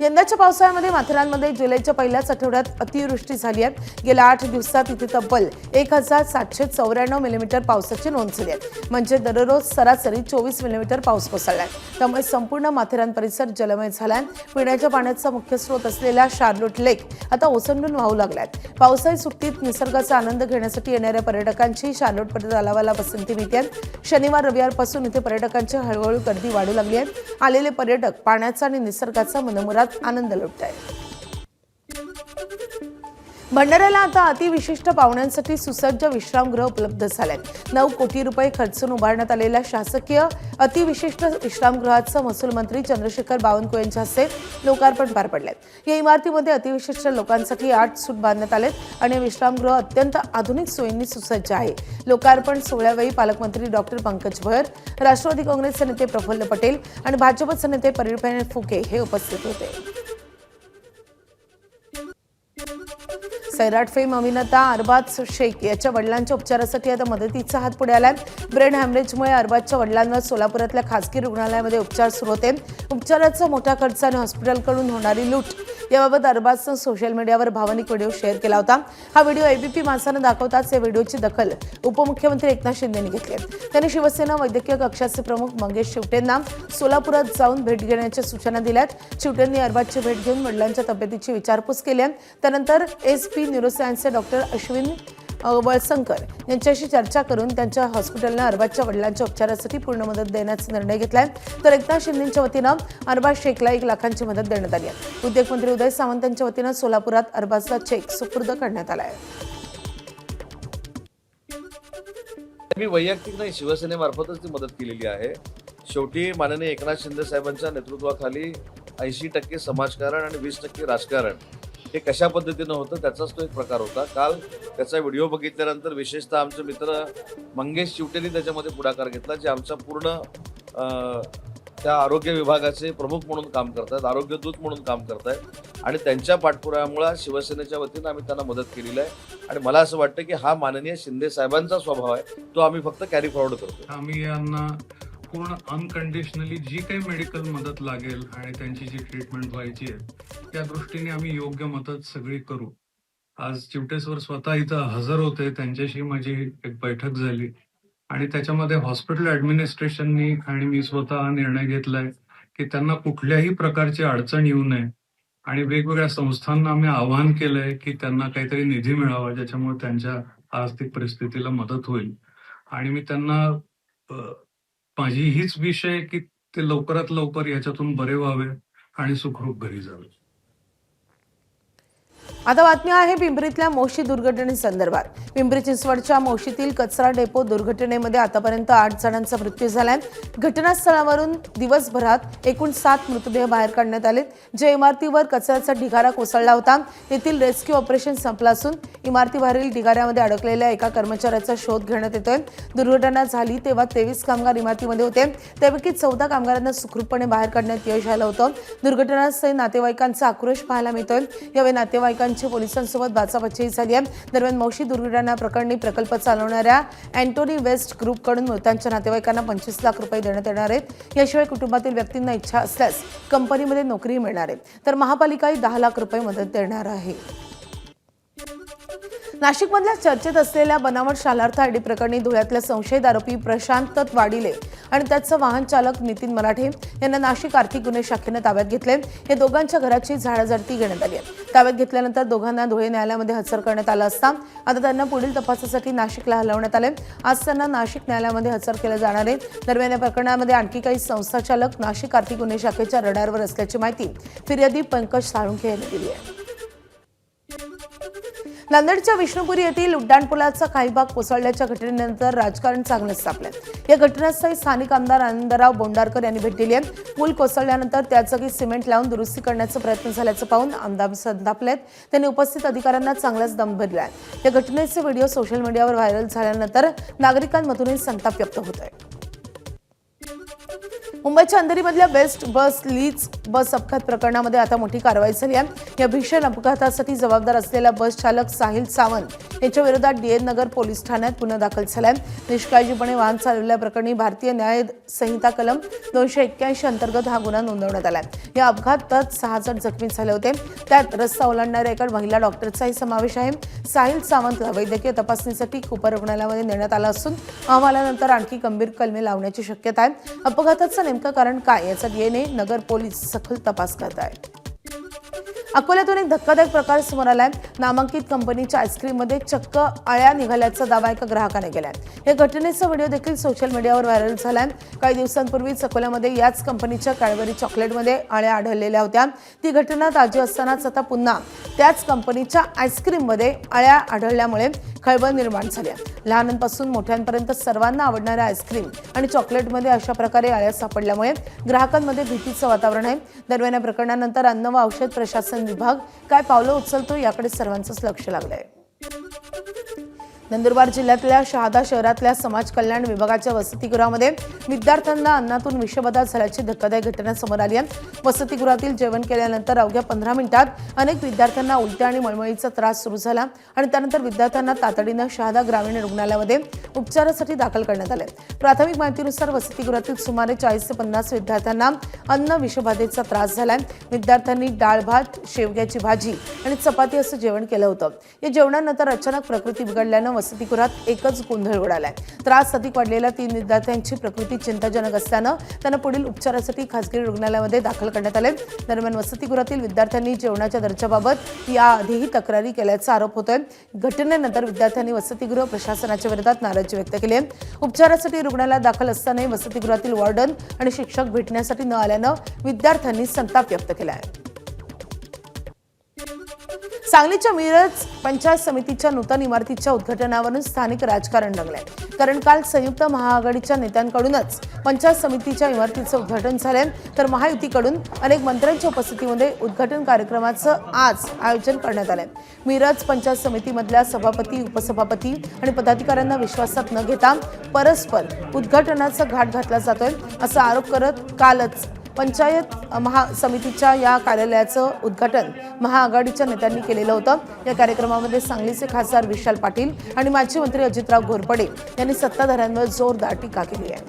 यंदाच्या पावसाळ्यामध्ये माथेरानमध्ये जुलैच्या पहिल्याच आठवड्यात अतिवृष्टी झाली आहे। गेल्या 8 दिवसात इथे तब्बल 1794 मिलीमीटर पावसाची नोंद झाली आहे, म्हणजे दररोज सरासरी 24 मिलीमीटर पाऊस कोसळलाय। त्यामुळे संपूर्ण माथेरान परिसर जलमय झालाय। पिण्याच्या पाण्याचा मुख्य स्रोत असलेला शार्लोट लेक आता ओसंडून वाहू लागलाय। पावसाळी सुट्टीत निसर्गाचा आनंद घेण्यासाठी येणाऱ्या पर्यटकांची शार्लोट तलावाला पसंती मिळते। शनिवार रविवारपासून इथे पर्यटकांची हळूहळू गर्दी वाढू लागली आहे। आलेले पर्यटक पाण्याचा आणि निसर्गाचा मनमुराद आनंद लुटतायत। भंडाऱ्याला आता अतिविशिष्ट पाहुण्यांसाठी सुसज्ज विश्रामगृह उपलब्ध झालेत। 9 कोटी रुपये खर्चून उभारण्यात आलेल्या शासकीय अतिविशिष्ट विश्रामगृहाचं महसूल मंत्री चंद्रशेखर बावनकुळे यांच्या हस्ते लोकार्पण पार पडले। या इमारतीमध्ये अतिविशिष्ट लोकांसाठी 8 सूट बांधण्यात आलेत आणि विश्रामगृह अत्यंत आधुनिक सोयींनी सुसज्ज आहे। लोकार्पण सोहळ्यावेळी पालकमंत्री डॉक्टर पंकज भोयर, राष्ट्रवादी काँग्रेसचे नेते प्रफुल्ल पटेल आणि भाजपचे नेते परिणय फुके हे उपस्थित होते। सैराट फेम अभिनेता अरबाज शेख याच्या वडिलांच्या उपचारासाठी आता मदतीचा हात पुढे आलाय। ब्रेन हॅमरेजमुळे अरबाजच्या वडिलांवर सोलापुरातल्या खासगी रुग्णालयामध्ये उपचार सुरू होते। उपचाराचा मोठा खर्च आणि हॉस्पिटलकडून होणारी लूट याबाबत अरबाजनं सोशल मीडियावर भावनिक व्हिडिओ शेअर केला होता। हा व्हिडिओ एबीपी माझानं दाखवताच या व्हिडिओची दखल उपमुख्यमंत्री एकनाथ शिंदे यांनी घेतली। त्यांनी शिवसेना वैद्यकीय कक्षाचे प्रमुख मंगेश चिवटेंना सोलापुरात जाऊन भेट घेण्याच्या सूचना दिल्यात। चिवटेंनी अरबाजची भेट घेऊन वडिलांच्या तब्येतीची विचारपूस केली। त्यानंतर एसपी न्यूरोसायन्सचे डॉक्टर अश्विन वळसंकर यांच्याशी चर्चा करून त्यांच्या हॉस्पिटलने अरबाजच्या वडिलांच्या उपचारासाठी पूर्ण मदत देण्याचा निर्णय घेतलाय। तर एकनाथ शिंदेंच्या वतीनं अरबाज शेखला 1 लाखांची मदत देण्यात आली आहे। उद्योगमंत्री उदय सामंत यांच्या वतीनं सोलापुरात अरबाजला चेक सुपूर्द करण्यात आला आहे। मी वैयक्तिक नाही, शिवसेनेमार्फतच ती मदत केलेली आहे। शेवटी माननीय एकनाथ शिंदे साहेबांच्या नेतृत्वाखाली 80% समाजकारण आणि 20% राजकारण हे कशा पद्धतीनं होतं त्याचाच तो एक प्रकार होता। काल त्याचा व्हिडिओ बघितल्यानंतर विशेषतः आमचे मित्र मंगेश चिवटेंनी त्याच्यामध्ये पुढाकार घेतला, जे आमच्या पूर्ण त्या आरोग्य विभागाचे प्रमुख म्हणून काम करतात, आरोग्यदूत म्हणून काम करतात आणि त्यांच्या पाठपुराव्यामुळे शिवसेनेच्या वतीनं आम्ही त्यांना मदत केलेली आहे। आणि मला असं वाटतं की हा माननीय शिंदे साहेबांचा स्वभाव आहे, तो आम्ही फक्त कॅरी फॉरवर्ड करतो। आम्ही यांना पूर्ण अनकंडिशनली जी काही मेडिकल मदत लागेल आणि त्यांची जी ट्रीटमेंट व्हायची आहे त्या दृष्टीने आम्ही योग्य मदत सगळी करू। आज चिवटे सर स्वतः इथं हजर होते, त्यांच्याशी माझी एक बैठक झाली आणि त्याच्यामध्ये हॉस्पिटल ॲडमिनिस्ट्रेशननी आणि मी स्वतः हा निर्णय घेतलाय की त्यांना कुठल्याही प्रकारची अडचण येऊ नये आणि वेगवेगळ्या संस्थांना आम्ही आवाहन केलंय की त्यांना काहीतरी निधी मिळावा ज्याच्यामुळे त्यांच्या आर्थिक परिस्थितीला मदत होईल। आणि मी त्यांना माझी हीच विषय आहे की ते लवकरात लवकर याच्यातून बरे व्हावे आणि सुखरूप घरी जावे। आता बातमी आहे पिंपरीतल्या मोशी दुर्घटनेसंदर्भात। पिंपरी चिंचवडच्या मोशीतील कचरा डेपो दुर्घटनेमध्ये आतापर्यंत 8 जणांचा मृत्यू झालाय। घटनास्थळावरून दिवसभरात एकूण 7 मृतदेह बाहेर काढण्यात आले। ज्या इमारतीवर कचऱ्याचा ढिगारा कोसळला होता येथील रेस्क्यू ऑपरेशन संपलं असून इमारतीबाहेरील ढिगाऱ्यामध्ये अडकलेल्या एका कर्मचाऱ्याचा शोध घेण्यात येतोय। दुर्घटना झाली तेव्हा 23 कामगार इमारतीमध्ये होते, त्यापैकी 14 कामगारांना सुखरूपपणे बाहेर काढण्यात यश आलं होतं। दुर्घटनास्थळी नातेवाईकांचा आक्रोश पाहायला मिळतोय। यावेळी नातेवाईकांची पोलिसांसोबत बाचाबाची झाली आहे। दरम्यान मोशी दुर्घटना प्रकरणी प्रकल्प चालवणाऱ्या अँटोनी वेस्ट ग्रुपकडून मृतांच्या नातेवाईकांना 25 लाख रुपये देण्यात येणार आहेत। याशिवाय कुटुंबातील व्यक्तींना इच्छा असल्यास कंपनीमध्ये नोकरी मिळणार आहे, तर महापालिकाही 10 लाख रुपये मदत देणार आहे। नाशिकमधल्या चर्चेत असलेल्या बनावट शालार्थ आयडी प्रकरणी धुळ्यातल्या संशयित आरोपी प्रशांत वाडिले आणि त्याचा वाहन चालक नितीन मराठे यांना नाशिक आर्थिक गुन्हे शाखेने ताब्यात घेतले। या दोघांच्या घराची झाडाझडती घेण्यात आली आहे। ताब्यात घेतल्यानंतर दोघांना धुळे न्यायालयामध्ये हजर करण्यात आलं असता आता त्यांना पुढील तपासासाठी नाशिकला हलवण्यात आले। आज त्यांना नाशिक न्यायालयामध्ये हजर केलं जाणार आहे। दरम्यान या प्रकरणामध्ये आणखी काही संस्थाचालक नाशिक आर्थिक गुन्हे शाखेच्या रडारवर असल्याची माहिती फिर्यादी पंकज साळुंखे यांनी दिली आहे। नांदेडच्या विष्णुपुरी येथील उड्डाणपुलाचा काही भाग कोसळल्याच्या घटनेनंतर राजकारण चांगलंच तापलंय। या घटनास्थळी स्थानिक आमदार आनंदराव बोंडारकर यांनी भेट दिली आहे। पूल कोसळल्यानंतर त्या जागी सिमेंट लावून दुरुस्ती करण्याचा प्रयत्न झाल्याचं पाहून आमदार संतापलेत। त्यांनी उपस्थित अधिकाऱ्यांना चांगलाच दम भरलाय। या घटनेचे व्हिडिओ सोशल मीडियावर व्हायरल झाल्यानंतर नागरिकांमधूनही संताप व्यक्त होत आहे। मुंबईच्या अंधेरीमधल्या बेस्ट बस लीज बस अपघात प्रकरणामध्ये आता मोठी कारवाई झाली आहे। या भीषण अपघातासाठी जबाबदार असलेला बस चालक साहिल सावंत यांच्या विरोधात डीएन नगर पोलीस ठाण्यात गुन्हा दाखल झालाय। निष्काळजीपणे वाहन चालवल्याप्रकरणी भारतीय न्याय संहिता कलम 281 अंतर्गत हा गुन्हा नोंदवण्यात आलाय। या अपघातात 6 जण जखमी झाले होते, त्यात रस्ता ओलांडणाऱ्या एका महिला डॉक्टरचाही समावेश आहे। साहिल सावंतला वैद्यकीय तपासणीसाठी कोपर रुग्णालयामध्ये नेण्यात आलं असून अहवालानंतर आणखी गंभीर कलमे लावण्याची शक्यता आहे। अपघाताचं नेमकं कारण काय याचा डीएनए नगर पोलीस सखोल तपास करत आहेत। अकोल्यातून एक धक्कादायक प्रकार समोर आलाय। नामांकित कंपनीच्या आईस्क्रीममध्ये चक्क अळ्या निघाल्याचा दावा एका ग्राहकाने केलाय। या घटनेचा व्हिडिओ देखील सोशल मीडियावर व्हायरल झालाय। काही दिवसांपूर्वीच अकोल्यामध्ये याच कंपनीच्या कॅडबरी चॉकलेटमध्ये अळ्या आढळलेल्या होत्या। ती घटना ताजी असतानाच आता पुन्हा त्याच कंपनीच्या आईस्क्रीममध्ये अळ्या आढळल्यामुळे खळबळ निर्माण झाली आहे। लहानांपासून मोठ्यांपर्यंत सर्वांना आवडणाऱ्या आईस्क्रीम आणि चॉकलेटमध्ये अशा प्रकारे अळ्या सापडल्यामुळे ग्राहकांमध्ये भीतीचं वातावरण आहे। दरम्यान या प्रकरणानंतर अन्न व औषध प्रशासन विभाग काय पावलं उचलतो याकडे सर्वांचंच लक्ष लागलंय। नंदुरबार जिल्ह्यातल्या शहादा शहरातल्या समाज कल्याण विभागाच्या वसतिगृहामध्ये विद्यार्थ्यांना अन्नातून विषबाधा झाल्याची धक्कादायक घटना समोर आली आहे। वसतिगृहातील जेवण केल्यानंतर अवघ्या 15 मिनिटात अनेक विद्यार्थ्यांना उलट्या आणि मळमळीचा त्रास सुरू झाला आणि त्यानंतर विद्यार्थ्यांना तातडीनं शहादा ग्रामीण रुग्णालयामध्ये उपचारासाठी दाखल करण्यात आले। प्राथमिक माहितीनुसार वसतिगृहातील सुमारे 40 ते 50 विद्यार्थ्यांना अन्न विषबाधेचा त्रास झालाय। विद्यार्थ्यांनी डाळ भात, शेवग्याची भाजी आणि चपाती असं जेवण केलं होतं। या जेवणानंतर अचानक प्रकृती बिघडल्यानं वसतिगृहात एकच गोंधळ उडालाय। त्रास अधिक वाढलेल्या 3 विद्यार्थ्यांची प्रकृती चिंताजनक असल्यानं त्यांना पुढील उपचारासाठी खासगी रुग्णालयामध्ये दाखल करण्यात आले। दरम्यान वसतिगृहातील विद्यार्थ्यांनी जेवणाच्या दर्जाबाबत याआधीही तक्रारी केल्याचा आरोप होतोय। घटनेनंतर विद्यार्थ्यांनी वसतिगृह प्रशासनाच्या विरोधात नाराजी व्यक्त केली आहे। उपचारासाठी रुग्णालयात दाखल असतानाही वसतिगृहातील वॉर्डन आणि शिक्षक भेटण्यासाठी न आल्यानं विद्यार्थ्यांनी संताप व्यक्त केला आहे। सांगलीच्या मिरज पंचायत समितीच्या नूतन इमारतीच्या उद्घाटनावरून स्थानिक राजकारण रंगलंय। कारण काल संयुक्त महाआघाडीच्या नेत्यांकडूनच पंचायत समितीच्या इमारतीचं उद्घाटन झालंय, तर महायुतीकडून अनेक मंत्र्यांच्या उपस्थितीमध्ये उद्घाटन कार्यक्रमाचं आज आयोजन करण्यात आलंय। मिरज पंचायत समितीमधल्या सभापती, उपसभापती आणि पदाधिकाऱ्यांना विश्वासात न घेता परस्पर उद्घाटनाचा घाट घातला जातोय असा आरोप करत कालच पंचायत महासमितीच्या या कार्यालयाचं उद्घाटन महाआघाडीच्या नेत्यांनी केलेलं होतं। या कार्यक्रमामध्ये सांगलीचे खासदार विशाल पाटील आणि माजी मंत्री अजितराव घोरपडे यांनी सत्ताधाऱ्यांवर जोरदार टीका केली आहे।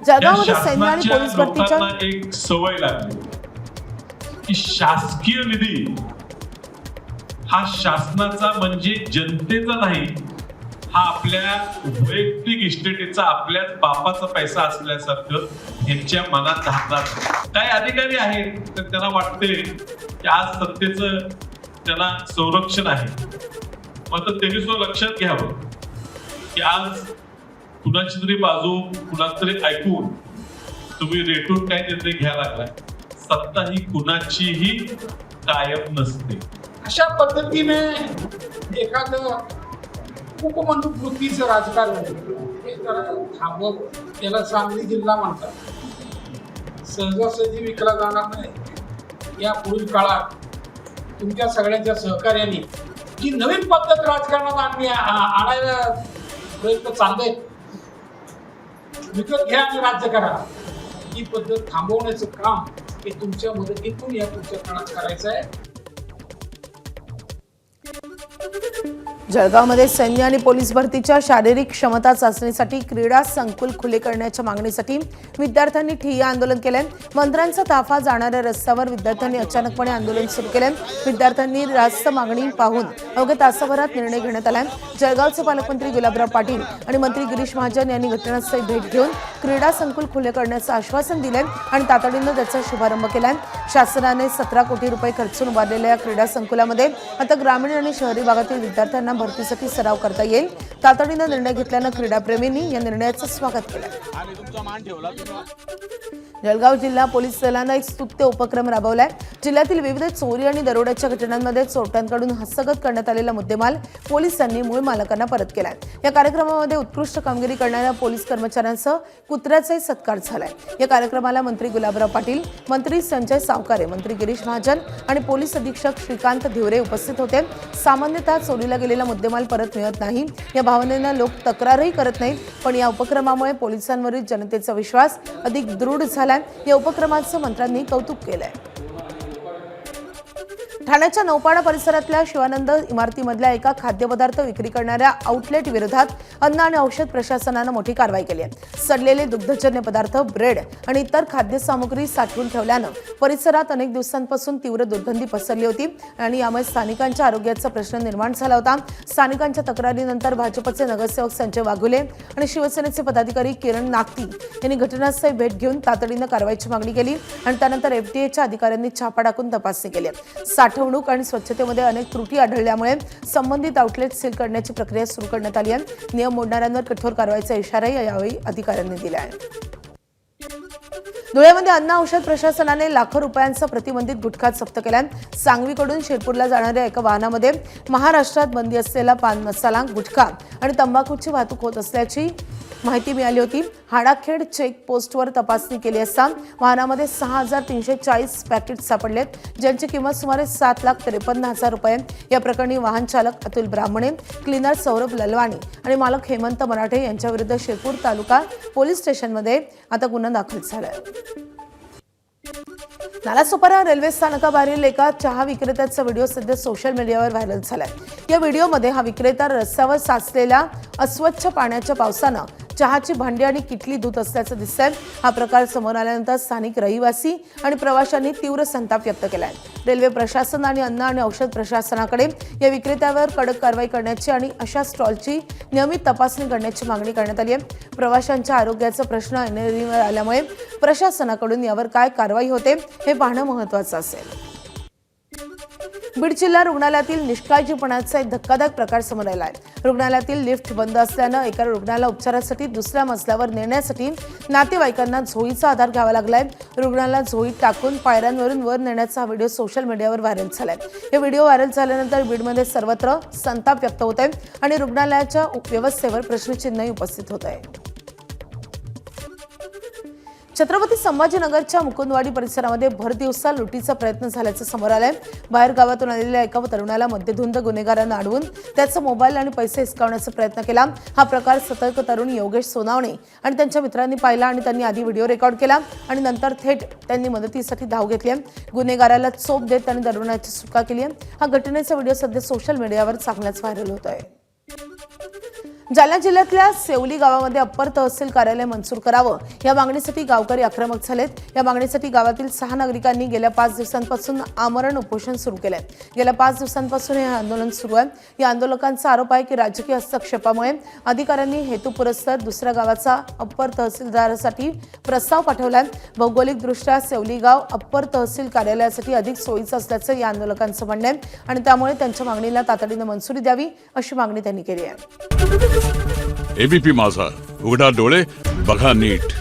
जळगावमध्ये सैन्य आणि पोलीस भरतीच्या एक सवय लागली की शासकीय निधी हा शासनाचा म्हणजे जनतेचा नाही, हा आपल्या वैयक्तिक इस्टेटीचा, आपल्याच बापाचा पैसा असल्यासारखं यांच्या मनात राहतात। काही अधिकारी आहेत तर त्यांना वाटते की आज सत्तेचं त्यांना संरक्षण आहे, मात्र त्यांनी लक्षात घ्यावं की आज कुणाची तरी बाजू कुणाच तरी ऐकून तुम्ही रेटून काय निर्णय घ्यायला लागलाय। सत्ता ही कुणाचीही कायम नसते। अशा पद्धतीने एखादं उपमंडळ वृत्तीचं राजकारण हे तर थांबव, त्याला सांगली जिल्हा म्हणतात, सहजासहजी विकला जाणार नाही। या पुढील काळात तुमच्या सगळ्यांच्या सहकार्याने जी नवीन पद्धत राजकारणात आणायला प्रयत्न चालले, विकत घ्या आणि राज्य करा, ही पद्धत थांबवण्याचं काम हे तुमच्या मदतीतून या पुढच्या काळात करायचं आहे। जळगावमध्ये सैन्य आणि पोलीस भरतीच्या शारीरिक क्षमता चाचणीसाठी क्रीडा संकुल खुले करण्याच्या मागणीसाठी विद्यार्थ्यांनी ठिय्या आंदोलन केलंय। मंत्र्यांचा ताफा जाणाऱ्या रस्त्यावर विद्यार्थ्यांनी अचानकपणे आंदोलन सुरू केलंय। विद्यार्थ्यांनी रास्त मागणी पाहून अवघ्या तासाभरात निर्णय घेण्यात आलाय। जळगावचे पालकमंत्री गुलाबराव पाटील आणि मंत्री गिरीश महाजन यांनी घटनास्थळी भेट घेऊन क्रीडा संकुल खुले करण्याचं आश्वासन दिलंय आणि तातडीनं त्याचा शुभारंभ केलाय। शासनाने 17 कोटी रुपये खर्चून उभारलेल्या या क्रीडा संकुलामध्ये आता ग्रामीण आणि शहरी भागातील विद्यार्थ्यांना भरतीसाठी सराव करता येईल। तातडीनं निर्णय घेतल्यानं क्रीडाप्रेमींनी या निर्णयाचं स्वागत केलं। जळगाव जिल्हा पोलीस दलानं एक स्तुत्य उपक्रम राबवलाय. जिल्ह्यातील विविध चोरी आणि दरोड्याच्या घटनांमध्ये चोरट्यांकडून हस्तगत करण्यात आलेला मुद्देमाल पोलिसांनी मूळ मालकांना परत केलाय. या कार्यक्रमामध्ये उत्कृष्ट कामगिरी करणाऱ्या पोलीस कर्मचाऱ्यांसह कुत्र्याचाही सत्कार झालाय. या कार्यक्रमाला मंत्री गुलाबराव पाटील, मंत्री संजय सावकारे, मंत्री गिरीश महाजन आणि पोलीस अधीक्षक श्रीकांत धिवरे उपस्थित होते. सामान्यतः चोरीला गेलेला मुद्देमाल परत मिळत नाही या भावनेनं लोक तक्रारही करत नाहीत, पण या उपक्रमामुळे पोलिसांवरील जनतेचा विश्वास अधिक दृढ झालाय. या उपक्रमाचं मंत्र्यांनी कौतुक केलंय. ठाण्याच्या नौपाडा परिसरातल्या शिवानंद इमारतीमधल्या एका खाद्यपदार्थ विक्री करणाऱ्या आउटलेट विरोधात अन्न आणि औषध प्रशासनानं मोठी कारवाई केली आहे. सडलेले दुग्धजन्य पदार्थ, ब्रेड आणि इतर खाद्यसामुग्री साठवून ठेवल्यानं परिसरात अनेक दिवसांपासून तीव्र दुर्गंधी पसरली होती आणि यामुळे स्थानिकांच्या आरोग्याचा प्रश्न निर्माण झाला होता. स्थानिकांच्या तक्रारीनंतर भाजपचे नगरसेवक संजय वाघुले आणि शिवसेनेचे पदाधिकारी किरण नागती यांनी घटनास्थळी भेट घेऊन तातडीनं कारवाईची मागणी केली आणि त्यानंतर FDAच्या अधिकाऱ्यांनी छापा टाकून तपासणी केली. साठवणूक आणि स्वच्छतेमध्ये अनेक त्रुटी आढळल्यामुळे संबंधित आउटलेट सील करण्याची प्रक्रिया सुरू करण्यात आली आहे. नियम मोडणाऱ्यांवर कठोर कारवाईचा इशाराही यावेळी अधिकाऱ्यांनी दिला आहे. धुळ्यामध्ये अन्न औषध प्रशासनाने लाखो रुपयांचा प्रतिबंधित गुटखा जप्त केलाय. सांगवीकडून शिरपूरला जाणाऱ्या एका वाहनामध्ये महाराष्ट्रात बंदी असलेला पान मसाला, गुटखा आणि तंबाखूची वाहतूक होत असल्याची माहिती मिळाली होती. हाडाखेड चेक पोस्टवर तपासणी केली असता वाहनामध्ये 6,340 पॅकेट सापडलेत, ज्यांची किंमत सुमारे 7,53,000 रुपये. या प्रकरणी वाहन चालक अतुल ब्राह्मणे, क्लीनर सौरभ ललवाणी आणि मालक हेमंत मराठे यांच्याविरुद्ध शिरपूर तालुका पोलीस स्टेशनमध्ये आता गुन्हा दाखल झाला आहे. नालासोपारा रेल्वे स्थानकाबाहेरील एका चहा विक्रेत्याचा व्हिडिओ सध्या सोशल मीडियावर व्हायरल झालाय. या व्हिडिओमध्ये हा विक्रेता रस्त्यावर साचलेल्या अस्वच्छ पाण्याच्या पावसानं चहाची भांडी आणि किटली धुत असल्याचं दिसतंय. हा प्रकार समोर आल्यानंतर स्थानिक रहिवासी आणि प्रवाशांनी तीव्र संताप व्यक्त केलाय. रेल्वे प्रशासन आणि अन्न आणि औषध प्रशासनाकडे या विक्रेत्यावर कडक कारवाई करण्याची आणि अशा स्टॉलची नियमित तपासणी करण्याची मागणी करण्यात आली आहे. प्रवाशांच्या आरोग्याचा प्रश्न ऐरणीवर आल्यामुळे प्रशासनाकडून यावर काय कारवाई होते हे पाहणं महत्त्वाचं असेल. बीड जिल्हा रुग्णालयातील निष्काळजीपणाचा एक धक्कादायक प्रकार समोर आला आहे. रुग्णालयातील लिफ्ट बंद असल्यानं एका रुग्णाला उपचारासाठी दुसऱ्या मजल्यावर नेण्यासाठी नातेवाईकांना झोळीचा आधार घ्यावा लागलाय. रुग्णाला झोळीत टाकून पायऱ्यांवरून वर नेण्याचा हा व्हिडिओ सोशल मीडियावर व्हायरल झालाय. हे व्हिडिओ व्हायरल झाल्यानंतर बीडमध्ये सर्वत्र संताप व्यक्त होत आहे आणि रुग्णालयाच्या व्यवस्थेवर प्रश्नचिन्हही उपस्थित होत आहे. छत्रपती संभाजीनगरच्या मुकुंदवाडी परिसरामध्ये भर दिवसा लुटीचा प्रयत्न झाल्याचं समोर आलंय. बाहेर गावातून आलेल्या एका तरुणाला मध्यधुंद गुन्हेगारांना अडवून त्याचा मोबाईल आणि पैसे हिसकावण्याचा प्रयत्न केला. हा प्रकार सतर्क तरुण योगेश सोनावणे आणि त्यांच्या मित्रांनी पाहिला आणि त्यांनी आधी व्हिडिओ रेकॉर्ड केला आणि नंतर थेट त्यांनी मदतीसाठी धाव घेतली. गुन्हेगाराला चोप देत त्यांनी तरुणाची सुटका केली. हा घटनेचा व्हिडिओ सध्या सोशल मीडियावर चांगलाच व्हायरल होत आहे. जालना जिल्ह्यातल्या सेवली गावामध्ये अप्पर तहसील कार्यालय मंजूर करावं या मागणीसाठी गावकरी आक्रमक झालेत. या मागणीसाठी गावातील 6 नागरिकांनी गेल्या 5 दिवसांपासून आमरण उपोषण सुरू केलंय. गेल्या 5 दिवसांपासून हे आंदोलन सुरू आहे. या आंदोलकांचा आरोप आहे की राजकीय हस्तक्षेपामुळे अधिकाऱ्यांनी हेतुपुरस्सर दुसऱ्या गावाचा अप्पर तहसीलदारासाठी प्रस्ताव पाठवलाय. भौगोलिकदृष्ट्या सेवली गाव अप्पर तहसील कार्यालयासाठी अधिक सोयीचं असल्याचं या आंदोलकांचं म्हणणं आहे आणि त्यामुळे त्यांच्या मागणीला तातडीनं मंजुरी द्यावी अशी मागणी त्यांनी केली आहे. एबीपी माझा, उघडा डोळे बघा नीट.